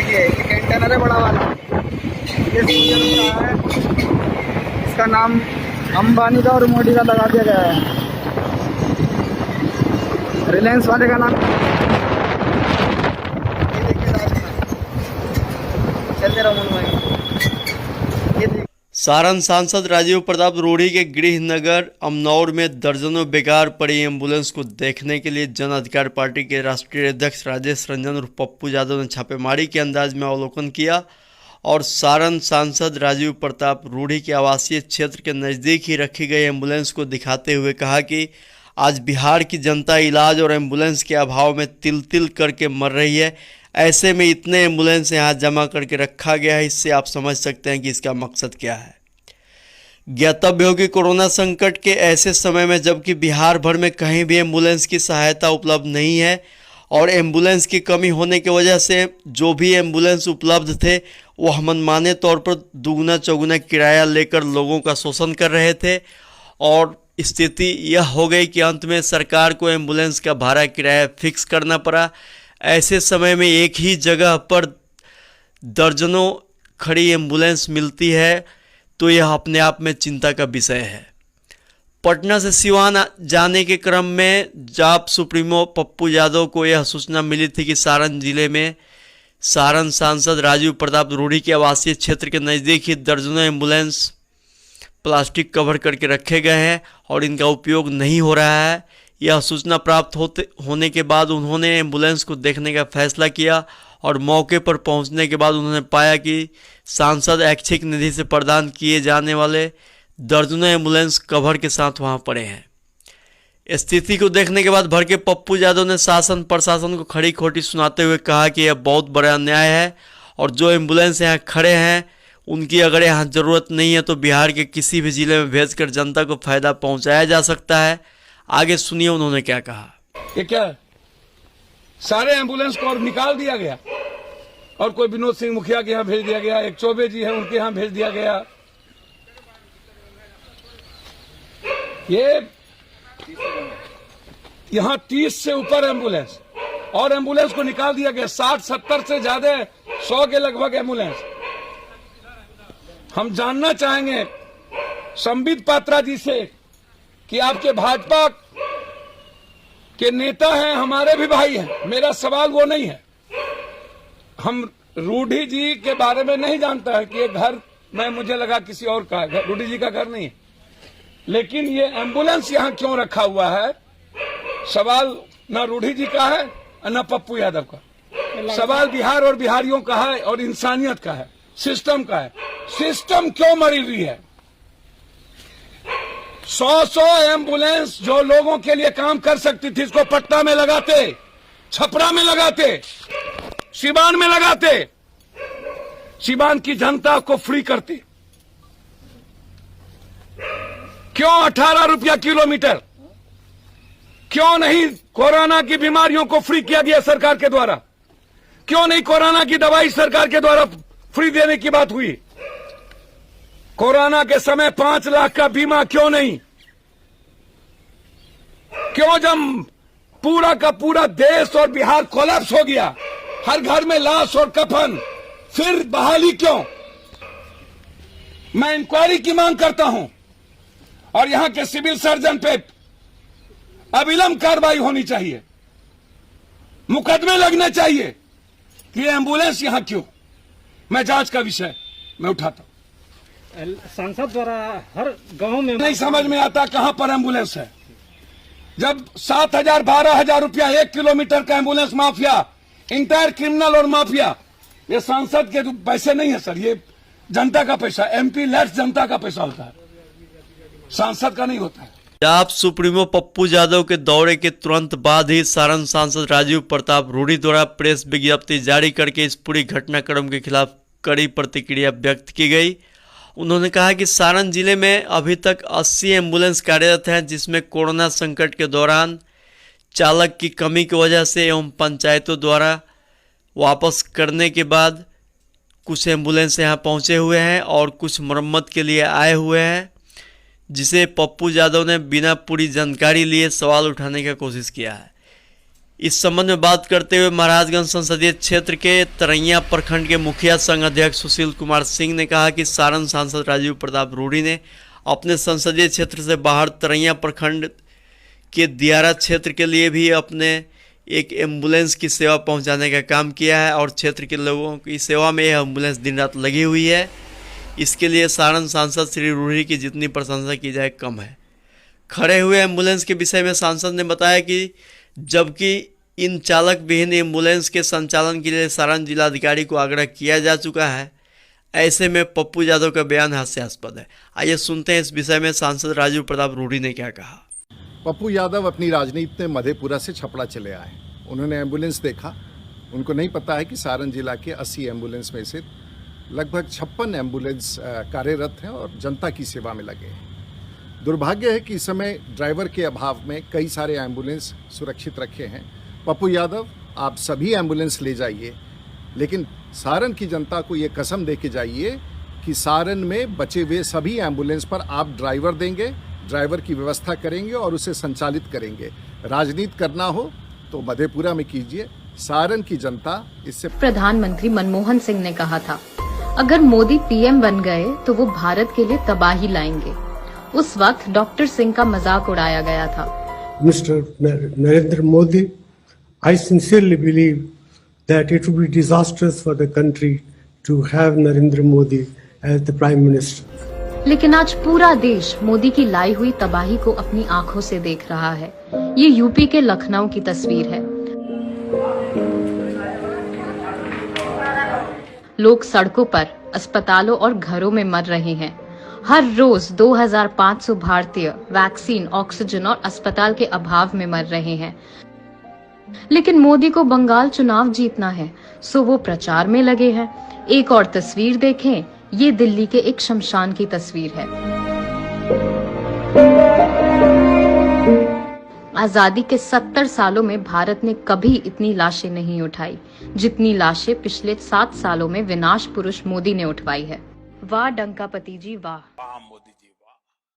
देखिए, ये कंटेनर है बड़ा वाला, ये सीजन का है। इसका नाम अंबानी का और मोदी का लगा दिया गया है। रिलायंस वाले का नाम ये देखिए, चलते रहो मन में। सारण सांसद राजीव प्रताप रूढ़ी के गृहनगर अमनौर में दर्जनों बेकार पड़ी एम्बुलेंस को देखने के लिए जन अधिकार पार्टी के राष्ट्रीय अध्यक्ष राजेश रंजन और पप्पू यादव ने छापेमारी के अंदाज में अवलोकन किया और सारण सांसद राजीव प्रताप रूढ़ी के आवासीय क्षेत्र के नज़दीक ही रखी गई एम्बुलेंस को दिखाते हुए कहा कि आज बिहार की जनता इलाज और एम्बुलेंस के अभाव में तिल तिल करके मर रही है। ऐसे में इतने एम्बुलेंस यहाँ जमा करके रखा गया है, इससे आप समझ सकते हैं कि इसका मकसद क्या है। ज्ञातव्य हो कि कोरोना संकट के ऐसे समय में जबकि बिहार भर में कहीं भी एम्बुलेंस की सहायता उपलब्ध नहीं है और एम्बुलेंस की कमी होने की वजह से जो भी एम्बुलेंस उपलब्ध थे वह मनमाने तौर पर दुगुना चौगुना किराया लेकर लोगों का शोषण कर रहे थे और स्थिति यह हो गई कि अंत में सरकार को एम्बुलेंस का भाड़ा किराया फिक्स करना पड़ा। ऐसे समय में एक ही जगह पर दर्जनों खड़ी एम्बुलेंस मिलती है तो यह अपने आप में चिंता का विषय है। पटना से सिवान जाने के क्रम में जाप सुप्रीमो पप्पू यादव को यह सूचना मिली थी कि सारण जिले में सारण सांसद राजीव प्रताप रूढ़ी के आवासीय क्षेत्र के नज़दीक ही दर्जनों एम्बुलेंस प्लास्टिक कवर करके रखे गए हैं और इनका उपयोग नहीं हो रहा है। यह सूचना प्राप्त होने के बाद उन्होंने एम्बुलेंस को देखने का फैसला किया और मौके पर पहुंचने के बाद उन्होंने पाया कि सांसद ऐच्छिक निधि से प्रदान किए जाने वाले दर्जनों एम्बुलेंस कवर के साथ वहां पड़े हैं। स्थिति को देखने के बाद भर के पप्पू यादव ने शासन प्रशासन को खड़ी खोटी सुनाते हुए कहा कि यह बहुत बड़ा अन्याय है और जो एम्बुलेंस यहाँ खड़े हैं उनकी अगर यहाँ ज़रूरत नहीं है तो बिहार के किसी भी ज़िले में भेजकर जनता को फ़ायदा पहुँचाया जा सकता है। आगे सुनिए उन्होंने क्या कहा। ये क्या सारे एम्बुलेंस को और निकाल दिया गया और कोई विनोद सिंह मुखिया के यहाँ भेज दिया गया, एक चौबे जी है उनके यहाँ भेज दिया गया। ये यहाँ 30 से ऊपर एम्बुलेंस और एम्बुलेंस को निकाल दिया गया, 60-70 से ज्यादा 100 के लगभग एम्बुलेंस। हम जानना चाहेंगे संबित पात्रा जी से कि आपके भाजपा के नेता हैं, हमारे भी भाई हैं, मेरा सवाल वो नहीं है। हम रूढ़ी जी के बारे में नहीं जानता है कि ये घर में मुझे लगा किसी और का है, रूढ़ी जी का घर नहीं है, लेकिन ये एम्बुलेंस यहाँ क्यों रखा हुआ है सवाल न रूढ़ी जी का है न पप्पू यादव का। सवाल बिहार और बिहारियों का है और इंसानियत का है, सिस्टम का है। सिस्टम क्यों मरी हुई है? 100 एम्बुलेंस जो लोगों के लिए काम कर सकती थी इसको पटना में लगाते, छपरा में लगाते, सिवान में लगाते, सिवान की जनता को फ्री करते। क्यों 18 रुपया किलोमीटर? क्यों नहीं कोरोना की बीमारियों को फ्री किया गया सरकार के द्वारा? क्यों नहीं कोरोना की दवाई सरकार के द्वारा फ्री देने की बात हुई? कोरोना के समय 5 लाख का बीमा क्यों नहीं? क्यों जब पूरा का पूरा देश और बिहार कोलैप्स हो गया, हर घर में लाश और कफन, फिर बहाली क्यों? मैं इंक्वायरी की मांग करता हूं और यहां के सिविल सर्जन पे अविलंब कार्रवाई होनी चाहिए, मुकदमे लगने चाहिए कि एम्बुलेंस यहां क्यों। मैं जांच का विषय मैं उठाता हूं। सांसद द्वारा हर गांव में नहीं समझ में आता कहां पर एम्बुलेंस है। जब 7,000 12,000 रुपया 1 किलोमीटर का एम्बुलेंस माफिया, इंटायर क्रिमिनल और माफिया, ये सांसद के पैसे नहीं है सर, ये जनता का पैसा, एमपी लेट्स जनता का पैसा होता है, सांसद का नहीं होता है। जाप सुप्रीमो पप्पू यादव के दौरे के तुरंत बाद ही सारण सांसद राजीव प्रताप रूढ़ी द्वारा प्रेस विज्ञप्ति जारी करके इस पूरी घटनाक्रम के खिलाफ कड़ी प्रतिक्रिया व्यक्त की गई। उन्होंने कहा कि सारण जिले में अभी तक 80 एम्बुलेंस कार्यरत हैं, जिसमें कोरोना संकट के दौरान चालक की कमी की वजह से एवं पंचायतों द्वारा वापस करने के बाद कुछ एम्बुलेंस यहाँ पहुँचे हुए हैं और कुछ मरम्मत के लिए आए हुए हैं, जिसे पप्पू यादव ने बिना पूरी जानकारी लिए सवाल उठाने की कोशिश किया है। इस संबंध में बात करते हुए महाराजगंज संसदीय क्षेत्र के तरैया प्रखंड के मुखिया संघ अध्यक्ष सुशील कुमार सिंह ने कहा कि सारण सांसद राजीव प्रताप रूढ़ी ने अपने संसदीय क्षेत्र से बाहर तरैया प्रखंड के दियारा क्षेत्र के लिए भी अपने एक एम्बुलेंस की सेवा पहुंचाने का काम किया है और क्षेत्र के लोगों की सेवा में यह एम्बुलेंस दिन रात लगी हुई है। इसके लिए सारण सांसद श्री रूढ़ी की जितनी प्रशंसा की जाए कम है। खड़े हुए एम्बुलेंस के विषय में सांसद ने बताया कि जबकि इन चालक विहीन एम्बुलेंस के संचालन के लिए सारण जिलाधिकारी को आग्रह किया जा चुका है, ऐसे में पप्पू यादव का बयान हास्यास्पद है। आइए सुनते हैं इस विषय में सांसद राजीव प्रताप रूढ़ी ने क्या कहा। पप्पू यादव अपनी राजनीति में मधेपुरा से छपड़ा चले आए। उन्होंने एम्बुलेंस देखा। उनको नहीं पता है कि सारण जिला के 80 एम्बुलेंस में से लगभग 56 एम्बुलेंस कार्यरत हैं और जनता की सेवा में लगे हैं। दुर्भाग्य है कि इस समय ड्राइवर के अभाव में कई सारे एम्बुलेंस सुरक्षित रखे हैं। पप्पू यादव, आप सभी एम्बुलेंस ले जाइए, लेकिन सारण की जनता को ये कसम दे के जाइए कि सारण में बचे हुए सभी एम्बुलेंस पर आप ड्राइवर देंगे, ड्राइवर की व्यवस्था करेंगे और उसे संचालित करेंगे। राजनीति करना हो तो मधेपुरा में कीजिए। सारण की जनता इससे। प्रधानमंत्री मनमोहन सिंह ने कहा था, अगर मोदी पीएम बन गए तो वो भारत के लिए तबाही लाएंगे। उस वक्त डॉक्टर सिंह का मजाक उड़ाया गया था। Mr. Narendra Modi, I sincerely believe that it would be disastrous for the country to have Narendra Modi as the Prime Minister. लेकिन आज पूरा देश मोदी की लाई हुई तबाही को अपनी आंखों से देख रहा है। ये यूपी के लखनऊ की तस्वीर है। लोग सड़कों पर, अस्पतालों और घरों में मर रहे हैं। हर रोज 2500 भारतीय वैक्सीन, ऑक्सीजन और अस्पताल के अभाव में मर रहे हैं। लेकिन मोदी को बंगाल चुनाव जीतना है, सो वो प्रचार में लगे हैं। एक और तस्वीर देखें, ये दिल्ली के एक शमशान की तस्वीर है। आजादी के 70 सालों में भारत ने कभी इतनी लाशें नहीं उठाई जितनी लाशें पिछले 7 सालों में विनाश पुरुष मोदी ने उठवाई है। वाह डंकापति जी वाह।